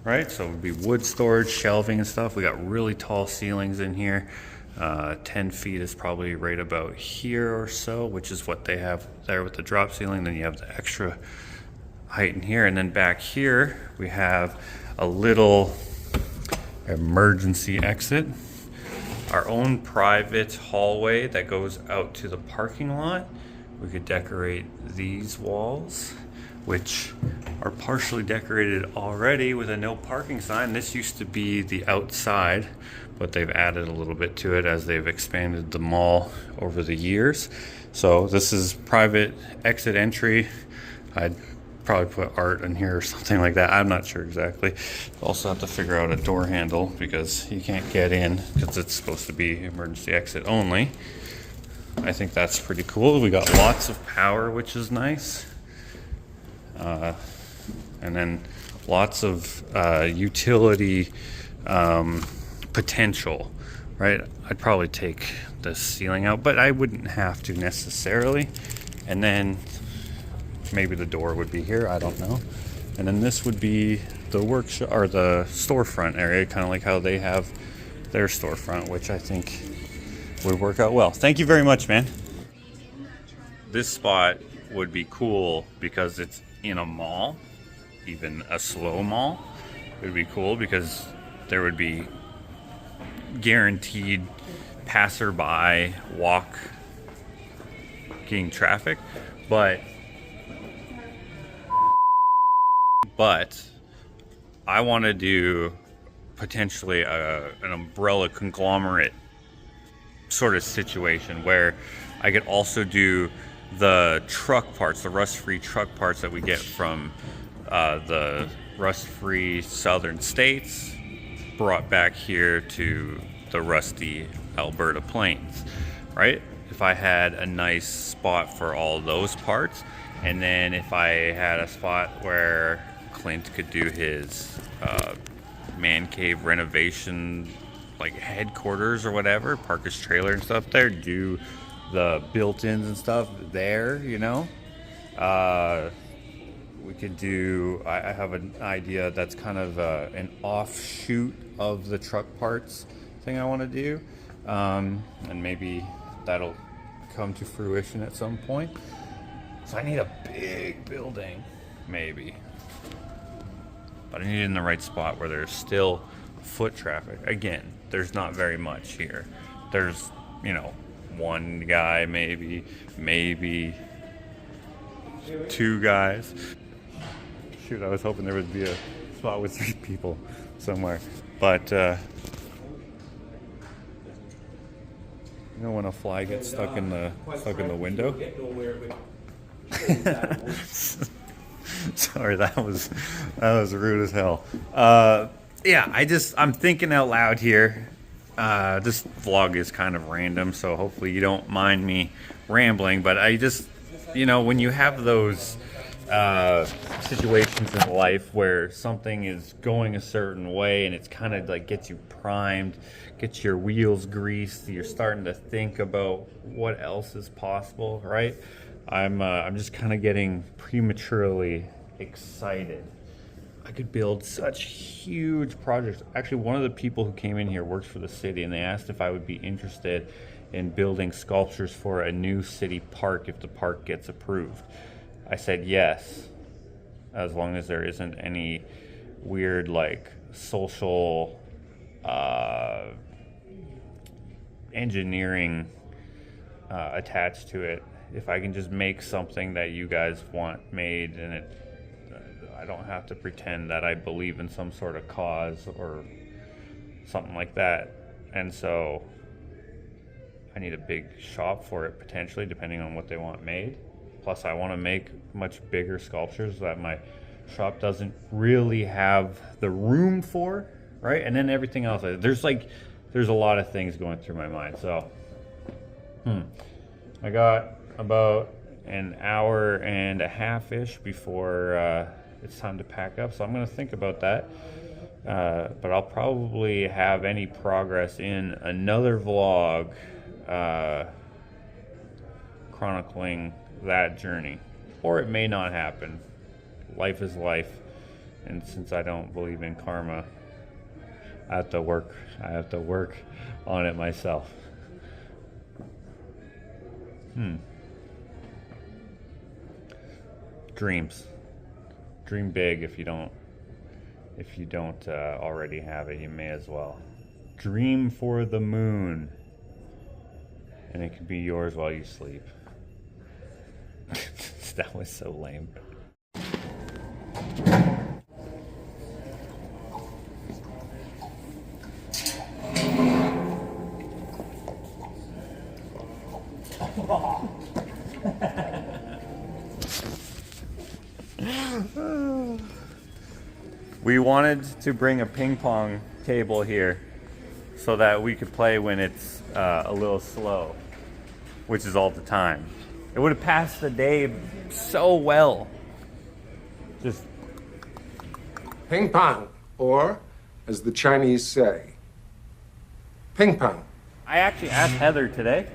right? So it would be wood storage, shelving and stuff. We got really tall ceilings in here. 10 feet is probably right about here or so, which is what they have there with the drop ceiling. Then you have the extra height in here. And then back here, we have a little emergency exit. Our own private hallway that goes out to the parking lot. We could decorate these walls, which are partially decorated already with a no parking sign. This used to be the outside, but they've added a little bit to it as they've expanded the mall over the years. So this is private exit entry. I'd probably put art in here or something like that. I'm not sure exactly. Also have to figure out a door handle because you can't get in because it's supposed to be emergency exit only. I think that's pretty cool. We got lots of power, which is nice. And then lots of utility potential, right? I'd probably take the ceiling out, but I wouldn't have to necessarily. And then maybe the door would be here, I don't know. And then this would be the workshop or the storefront area, kind of like how they have their storefront, which I think would work out well. Thank you very much, man. This spot would be cool because it's in a mall, even a slow mall. It would be cool because there would be guaranteed passerby walking traffic, but I want to do potentially an umbrella conglomerate sort of situation where I could also do the truck parts, the rust-free truck parts that we get from the rust-free southern states, brought back here to the rusty Alberta plains, right? If I had a nice spot for all those parts, and then if I had a spot where Clint could do his man cave renovation, like headquarters or whatever, park his trailer and stuff there, do the built-ins and stuff there, you know. We could do, I have an idea that's kind of an offshoot of the truck parts thing I want to do, and maybe that'll come to fruition at some point. So I need a big building, maybe, but I need it in the right spot where there's still foot traffic. Again, there's not very much here. There's, you know, one guy, maybe two guys. Shoot, I was hoping there would be a spot with 3 people somewhere. But, you know when a fly gets stuck in the window? Sorry, that was rude as hell. Yeah, I'm thinking out loud here. This vlog is kind of random, so hopefully you don't mind me rambling, but I just, when you have those situations in life where something is going a certain way and it's kind of like gets you primed, gets your wheels greased, you're starting to think about what else is possible, right? I'm just kind of getting prematurely excited. I could build such huge projects. Actually, one of the people who came in here works for the city, and they asked if I would be interested in building sculptures for a new city park if the park gets approved. I said yes, as long as there isn't any weird like social engineering attached to it. If I can just make something that you guys want made, and I don't have to pretend that I believe in some sort of cause or something like that. And so I need a big shop for it, potentially, depending on what they want made. Plus, I want to make much bigger sculptures that my shop doesn't really have the room for, right? And then everything else. There's a lot of things going through my mind. So, I got about an hour and a half-ish before it's time to pack up. So I'm going to think about that. But I'll probably have any progress in another vlog chronicling that journey, or it may not happen. Life is life, and since I don't believe in karma, I have to work on it myself. Dreams. Dream big. If you don't already have it, you may as well. Dream for the moon, and it can be yours while you sleep. That was so lame. We wanted to bring a ping pong table here so that we could play when it's a little slow, which is all the time. It would have passed the day so well. Just ping pong, or as the Chinese say, ping pong. I actually asked Heather today,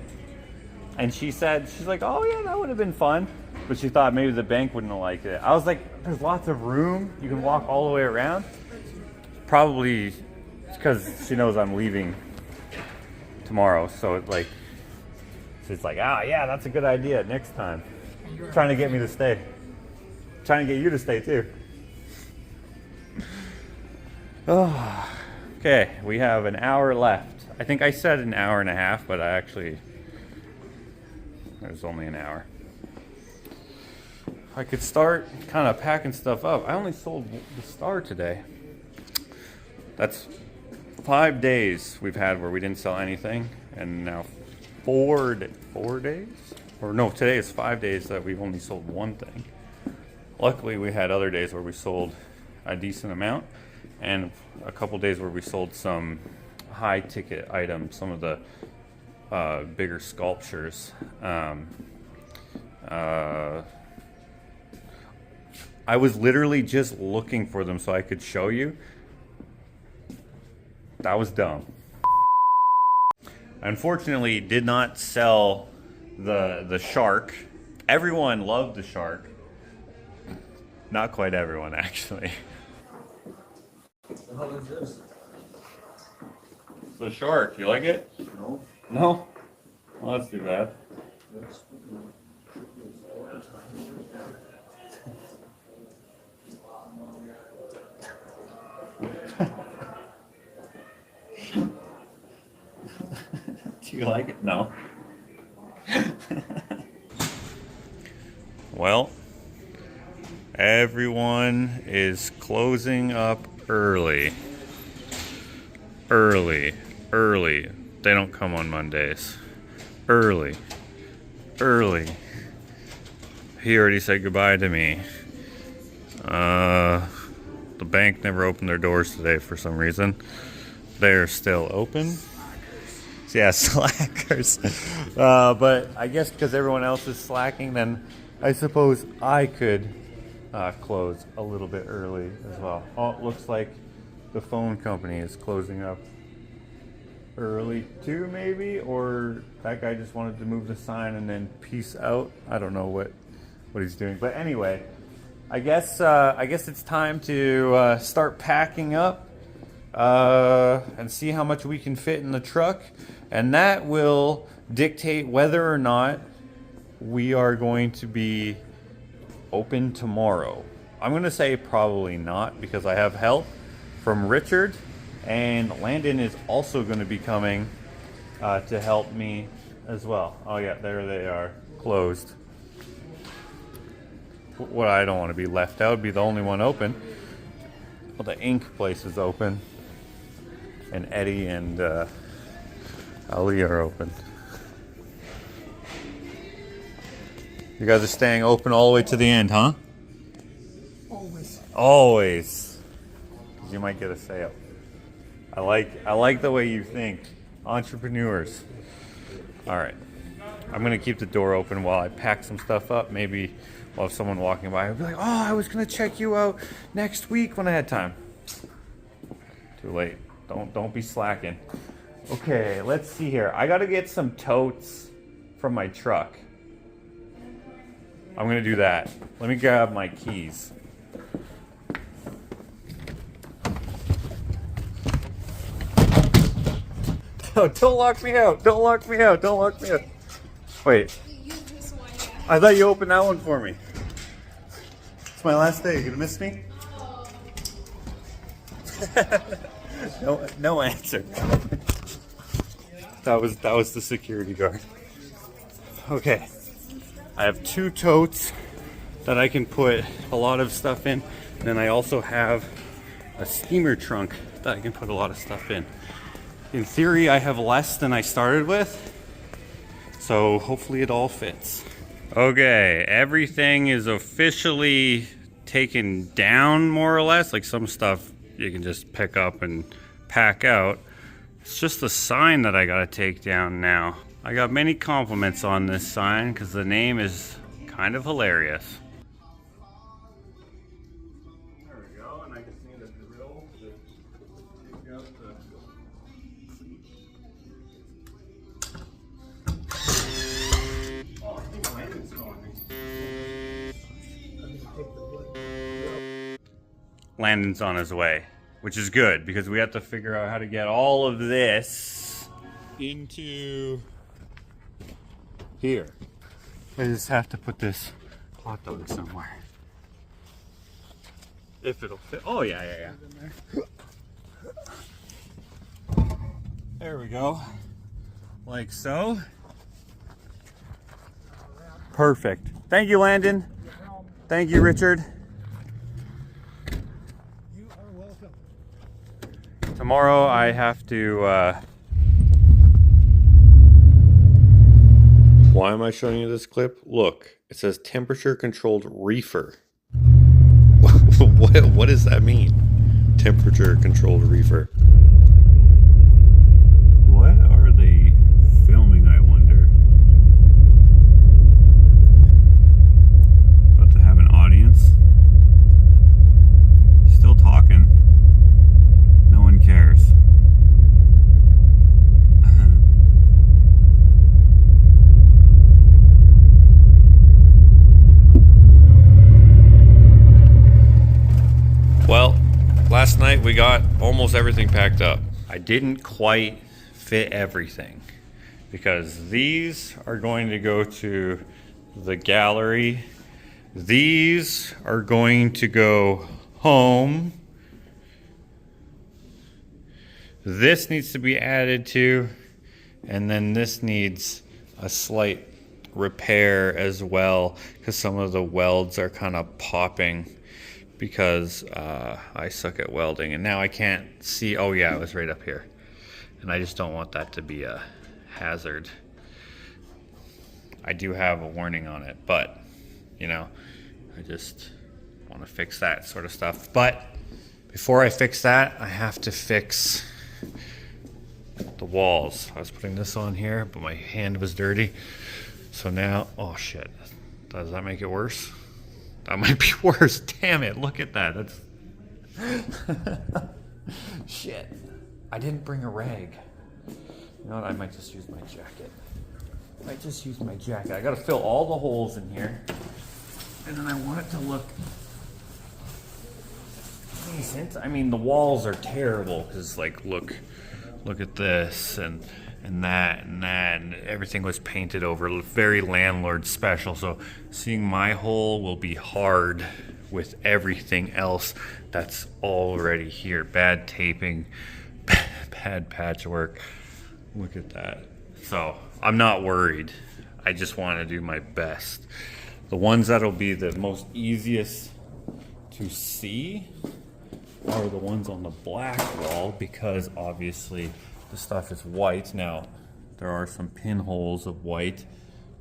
and she's like, oh yeah, that would have been fun. But she thought maybe the bank wouldn't have liked it. I was like, there's lots of room. You can walk all the way around. Probably because she knows I'm leaving tomorrow. So it's like, she's like, ah, yeah, that's a good idea next time. Trying to get me to stay. Trying to get you to stay too. Oh, okay, we have an hour left. I think I said an hour and a half, but it was only an hour. I could start kind of packing stuff up. I only sold the Star today. That's 5 days we've had where we didn't sell anything, and now 4 days? Or no, today is 5 days that we've only sold one thing. Luckily, we had other days where we sold a decent amount, and a couple days where we sold some high-ticket items, some of the bigger sculptures. I was literally just looking for them so I could show you. That was dumb. Unfortunately, did not sell the shark. Everyone loved the shark. Not quite everyone, actually. What the hell is this? The shark, you like it? No. No? Well, that's too bad. Do you like it? No. Well, everyone is closing up early. Early. They don't come on Mondays. Early. He already said goodbye to me. The bank never opened their doors today for some reason. They're still open. Yeah, slackers. But I guess because everyone else is slacking, then I suppose I could close a little bit early as well. Oh, it looks like the phone company is closing up early too, maybe, or that guy just wanted to move the sign and then peace out. I don't know what he's doing, but anyway, I guess it's time to start packing up and see how much we can fit in the truck, and that will dictate whether or not we are going to be open tomorrow. I'm gonna say probably not, because I have help from Richard, and Landon is also going to be coming to help me as well. Oh yeah, there they are, closed. What I don't want to be left out, be the only one open. Well, the ink place is open, and Eddie and Ali are open. You guys are staying open all the way to the end, huh? Always. Always. You might get a sale. I like the way you think. Entrepreneurs. All right. I'm going to keep the door open while I pack some stuff up. Maybe we'll have someone walking by and be like, oh, I was going to check you out next week when I had time. Too late. Don't be slacking. Okay, let's see here. I got to get some totes from my truck. I'm going to do that. Let me grab my keys. No, don't lock me out. Don't lock me out. Don't lock me out. Wait. I thought you opened that one for me. It's my last day. You gonna miss me? No answer. That was the security guard. Okay. I have 2 totes that I can put a lot of stuff in. And then I also have a steamer trunk that I can put a lot of stuff in. In theory, I have less than I started with, so hopefully it all fits. Okay, everything is officially taken down, more or less. Like some stuff you can just pick up and pack out. It's just the sign that I gotta take down now. I got many compliments on this sign because the name is kind of hilarious. There we go, and I can see the drill to dig up the... Oh, I think Landon's calling me. Landon's on his way, which is good because we have to figure out how to get all of this into here. I just have to put this hot dog somewhere. If it'll fit. Oh, yeah. There we go. Like so. Perfect. Thank you, Landon. Thank you, Richard. You are welcome. Tomorrow I have to... Why am I showing you this clip? Look, it says temperature controlled reefer. What does that mean? Temperature controlled reefer. What are they filming, I wonder? About to have an audience? Still talking. No one cares. Well, last night we got almost everything packed up. I didn't quite fit everything because these are going to go to the gallery. These are going to go home. This needs to be added to, and then this needs a slight repair as well because some of the welds are kind of popping. Because I suck at welding, and now I can't see. Oh yeah, it was right up here, and I just don't want that to be a hazard. I do have a warning on it, but you know, want to fix that sort of stuff. But before I fix that, I have to fix the walls. I was putting this on here, but my hand was dirty. So now, oh shit. Does that make it worse? That might be worse. Damn it, look at that. That's shit. I didn't bring a rag. You know what, I might just use my jacket. I gotta fill all the holes in here. And then I want it to look decent. I mean, the walls are terrible because, like, look at this and that and everything was painted over, very landlord special. So seeing my hole will be hard with everything else that's already here. Bad taping, bad patchwork. Look at that. So I'm not worried. I just want to do my best. The ones that'll be the most easiest to see are the ones on the black wall, because obviously the stuff is white. Now, there are some pinholes of white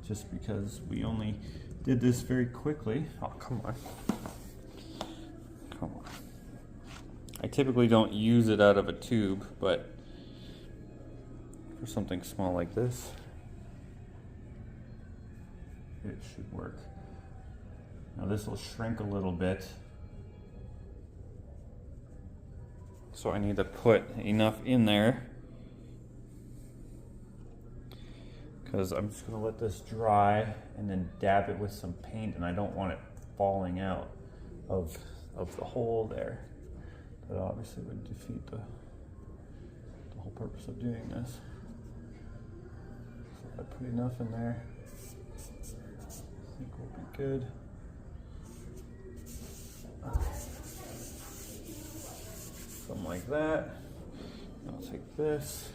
just because we only did this very quickly. Oh, come on. Come on. I typically don't use it out of a tube, but for something small like this, it should work. Now this will shrink a little bit, so I need to put enough in there, because I'm just going to let this dry and then dab it with some paint, and I don't want it falling out of the hole there. That obviously would defeat the whole purpose of doing this. So if I put enough in there, I think we'll be good. Something like that. I'll take this.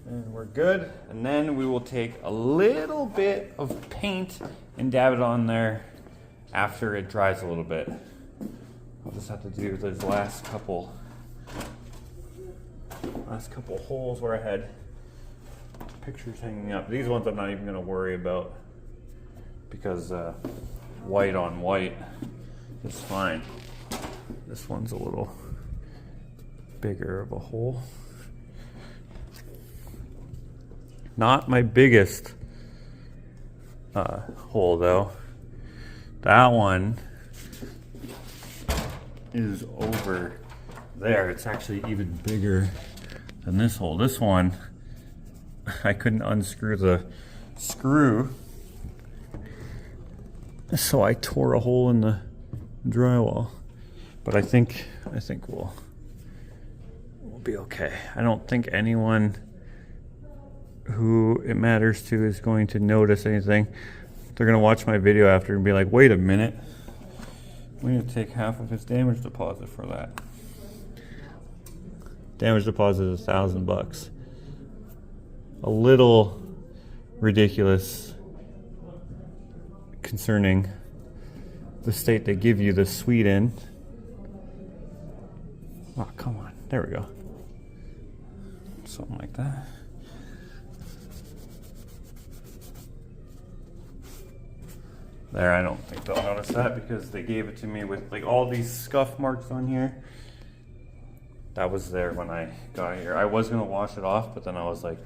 And we're good. And then we will take a little bit of paint and dab it on there after it dries a little bit. I'll just have to do those last couple holes where I had pictures hanging up. These ones I'm not even going to worry about, because white on white is fine. This one's a little bigger of a hole. Not my biggest hole though. That one is over there. It's actually even bigger than this hole. This one, I couldn't unscrew the screw, so I tore a hole in the drywall. But I think we'll be okay. I don't think anyone who it matters to is going to notice anything. They're gonna watch my video after and be like, wait a minute, we need to take half of his damage deposit for that. Damage deposit is $1,000. A little ridiculous concerning the state they give you the suite in. Oh, come on, there we go. Something like that. There, I don't think they'll notice that because they gave it to me with like all these scuff marks on here. That was there when I got here. I was gonna wash it off, but then I was like,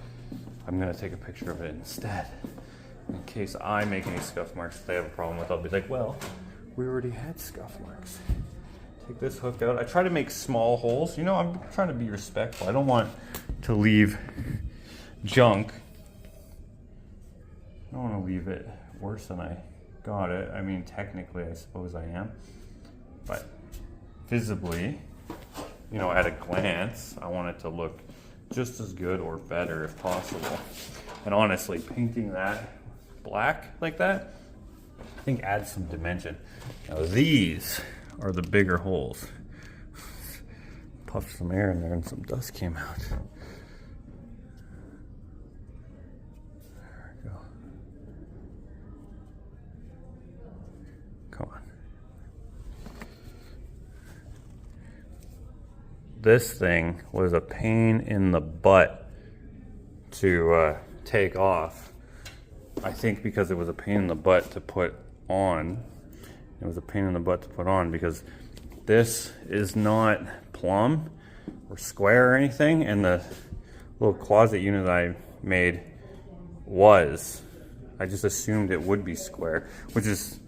I'm gonna take a picture of it instead. In case I make any scuff marks that they have a problem with, I'll be like, well, we already had scuff marks. Take this hook out. I try to make small holes. You know, I'm trying to be respectful. I don't want to leave junk. I don't want to leave it worse than I got it. I mean, technically, I suppose I am. But visibly, you know, at a glance, I want it to look just as good or better if possible. And honestly, painting that black like that, I think adds some dimension. Now these are the bigger holes. Puffed some air in there and some dust came out. There we go. Come on. This thing was a pain in the butt to take off. I think because it was a pain in the butt to put on. It was a pain in the butt to put on because this is not plumb or square or anything, and the little closet unit I made was. I just assumed it would be square, which is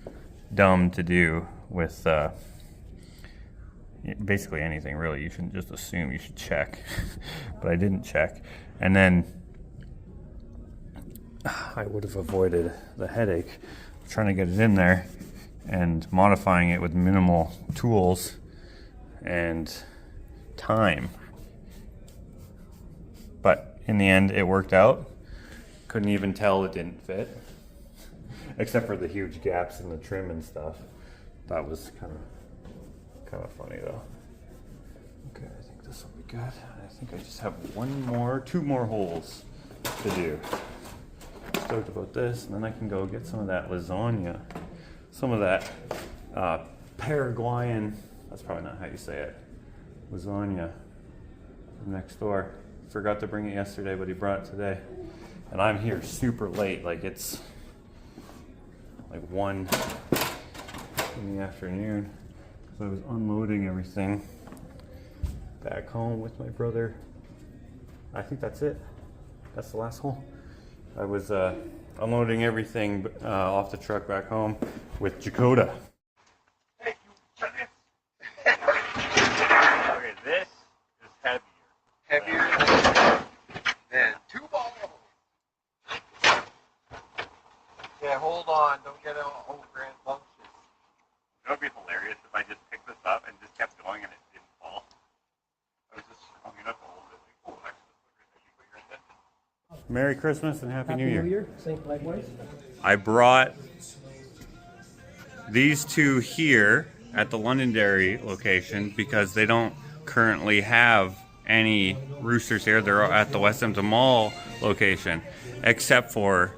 dumb to do with basically anything, really. You shouldn't just assume, you should check. But I didn't check. And then I would have avoided the headache of trying to get it in there and modifying it with minimal tools and time. But in the end, it worked out. Couldn't even tell it didn't fit, except for the huge gaps in the trim and stuff. That was kind of funny though. Okay, I think this will be good. I think I just have two more holes to do. Stoked about this, and then I can go get some of that lasagna, some of that Paraguayan. That's probably not how you say it. Lasagna from next door. Forgot to bring it yesterday, but he brought it today. And I'm here super late, like it's like 1 in the afternoon. So I was unloading everything back home with my brother. I think that's it. That's the last hole. I was unloading everything off the truck back home with Jakota. Okay, this is heavier. Heavier than 2 balls. Yeah, hold on. Don't get all rambunctious. It would be hilarious if I just picked this up and just kept going and it didn't fall. I was just strong enough to hold it. Like, oh, actually, Merry Christmas and Happy New Year. Happy New Year. Same likewise. I brought these two here at the Londonderry location because they don't currently have any roosters here. They're at the West Hampton Mall location, except for,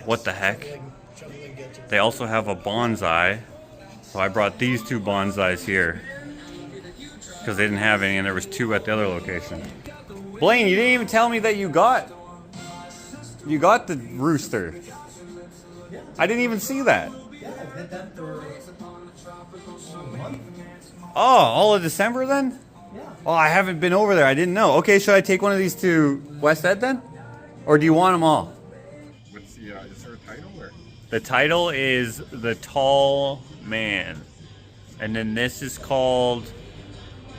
what the heck? They also have a bonsai. So I brought these 2 bonsais here because they didn't have any, and there was 2 at the other location. Blaine, you didn't even tell me that you got the rooster. I didn't even see that. Yeah, I've had that for a month. Oh, all of December then? Yeah. Oh, I haven't been over there. I didn't know. Okay, should I take one of these to West Ed then? Or do you want them all? What's the, is there a title or? The title is The Tall Man. And then this is called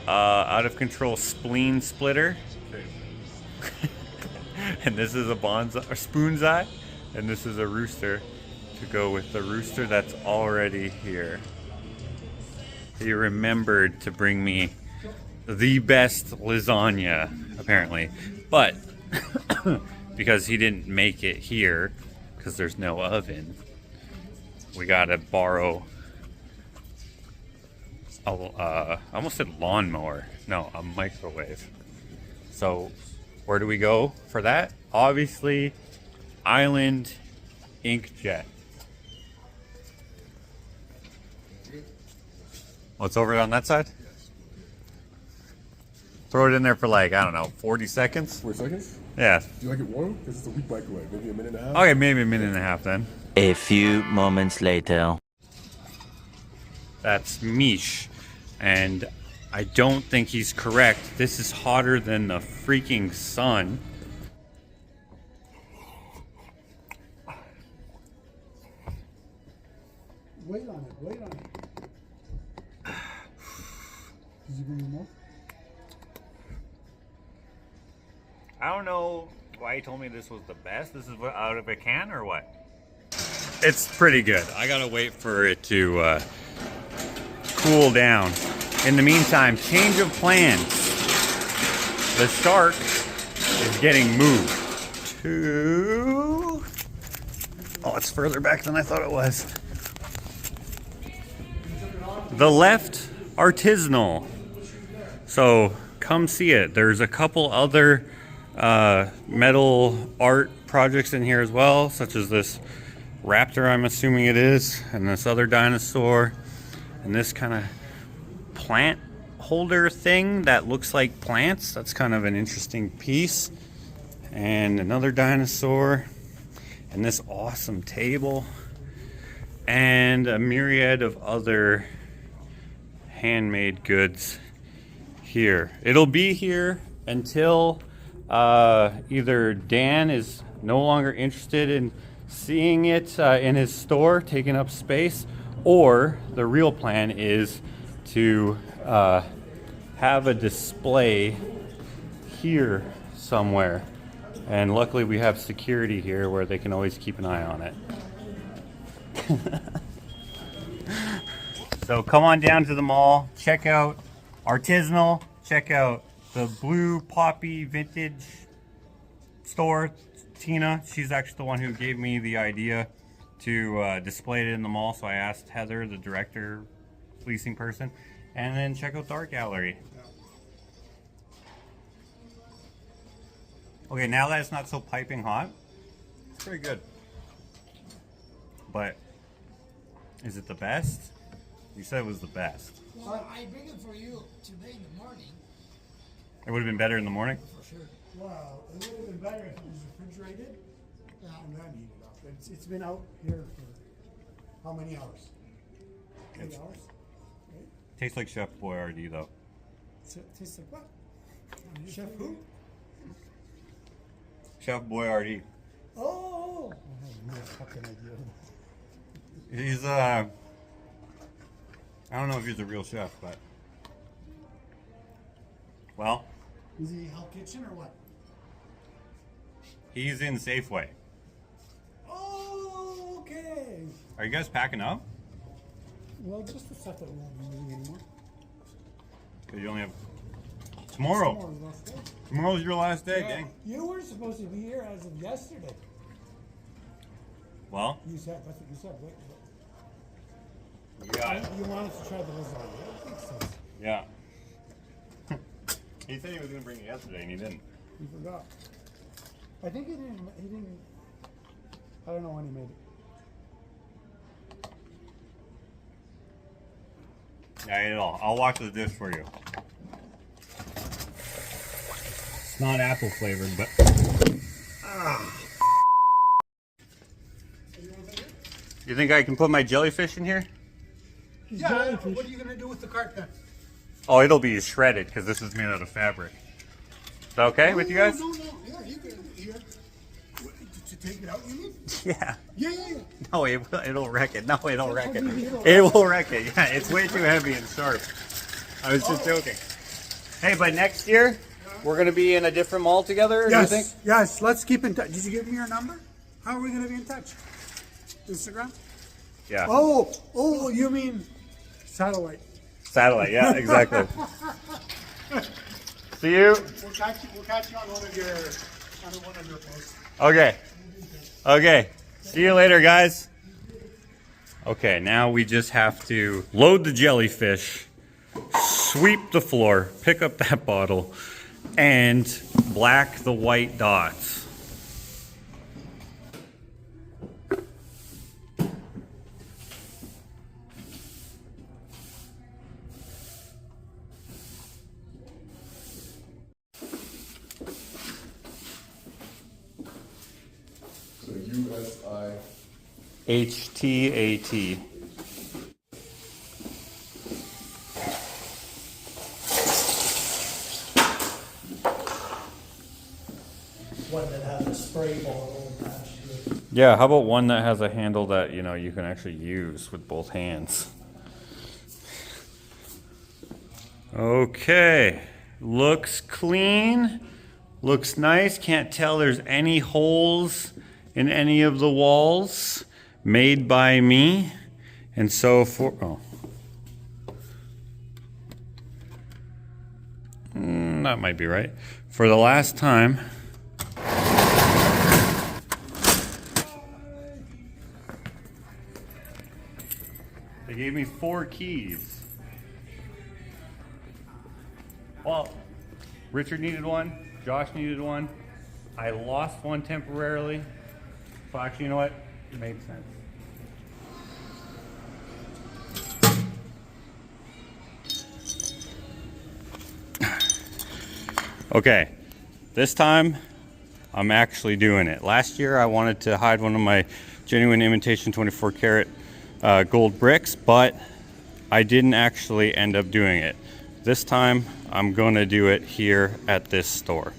Out of Control Spleen Splitter. And this is a bonsai, or spoonsai. And this is a rooster to go with the rooster that's already here. He remembered to bring me the best lasagna, apparently. But because he didn't make it here, because there's no oven, we gotta borrow I almost said lawnmower. No, a microwave. So where do we go for that? Obviously, Island Inkjet. What's over on that side? Throw it in there for like, I don't know, 40 seconds? 4 seconds? Yeah. Do you like it warm? Because it's a weak microwave. Maybe a minute and a half? Okay, maybe a minute and a half then. A few moments later. That's Mish. And I don't think he's correct. This is hotter than the freaking sun. Wait on it, wait on it. Did you bring them up? I don't know why he told me this was the best. This is out of a can or what? It's pretty good. I gotta wait for it to cool down. In the meantime, change of plans. The shark is getting moved to... Oh, it's further back than I thought it was. The left artisanal. So come see it. There's a couple other metal art projects in here as well, such as this raptor, I'm assuming it is, and this other dinosaur, and this kind of plant holder thing that looks like plants. That's kind of an interesting piece. And another dinosaur. and this awesome table and a myriad of other handmade goods here. It'll be here until either Dan is no longer interested in seeing it in his store taking up space, or the real plan is to have a display here somewhere. And luckily we have security here where they can always keep an eye on it. So come on down to the mall, check out Artisanal, check out the Blue Poppy Vintage store. Tina, she's actually the one who gave me the idea to display it in the mall, so I asked Heather, the director, leasing person, and then check out the art gallery. Okay, now that it's not so piping hot, it's pretty good. But is it the best? You said it was the best. Well, I bring it for you today in the morning. It would have been better in the morning? For sure. Well, it would have been better if it was refrigerated. And then heat it up. It's been out here for how many hours? 8 hours? Right? Tastes like Chef Boyardee though. Tastes like what? Chef who? Chef Boyardee. Oh! I have no fucking idea. He's I don't know if he's a real chef, but well. Is he Hell Kitchen or what? He's in Safeway. Oh, okay. Are you guys packing up? Well, just the stuff that we won't be using anymore. Because you only have tomorrow. Tomorrow's the last day. Tomorrow's your last day, Yeah. gang. You were supposed to be here as of yesterday. Well, You said, that's what you said, right? yeah. You wanted to try the lasagna. That makes sense. Yeah. He said he was going to bring it yesterday, and he didn't. You forgot. I think he didn't, I don't know when he made it. Yeah, I ate it all. I'll wash the dish for you. It's not apple flavored, but. You think I can put my jellyfish in here? Yeah, what are you going to do with the cart then? Oh, it'll be shredded because this is made out of fabric. Is that okay with you guys? No. Yeah, you can here. To take it out, you mean? Yeah. Yeah. No, it'll wreck it. No, it'll wreck it. It will wreck it. Yeah, it's way too heavy and sharp. I was just joking. Hey, but next year, we're going to be in a different mall together, Yes. do you think? Yes, let's keep in touch. Did you give me your number? How are we going to be in touch? Instagram? Yeah. Oh, you mean satellite. Satellite, yeah, exactly. See you. We'll catch you on one of your posts. Okay. See you later, guys. Okay, now we just have to load the jellyfish, sweep the floor, pick up that bottle, and black the white dots. So USI. HTAT. One that has a spray bottle attached to it. Yeah, how about one that has a handle that, you know, you can actually use with both hands? Okay, looks clean, looks nice. Can't tell there's any holes in any of the walls. Made by me. And so that might be right. For the last time, they gave me 4 keys. Well, Richard needed one, Josh needed one. I lost one temporarily. So actually, you know what? It made sense. Okay, this time I'm actually doing it. Last year I wanted to hide one of my genuine imitation 24 karat gold bricks, but I didn't actually end up doing it. This time I'm gonna do it here at this store.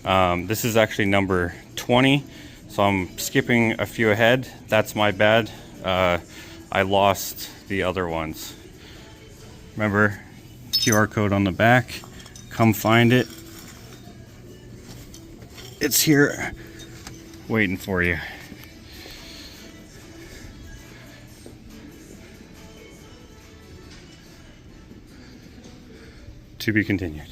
This is actually number 20, so I'm skipping a few ahead. That's my bad. I lost the other ones. Remember, QR code on the back. Come find it. It's here waiting for you. To be continued.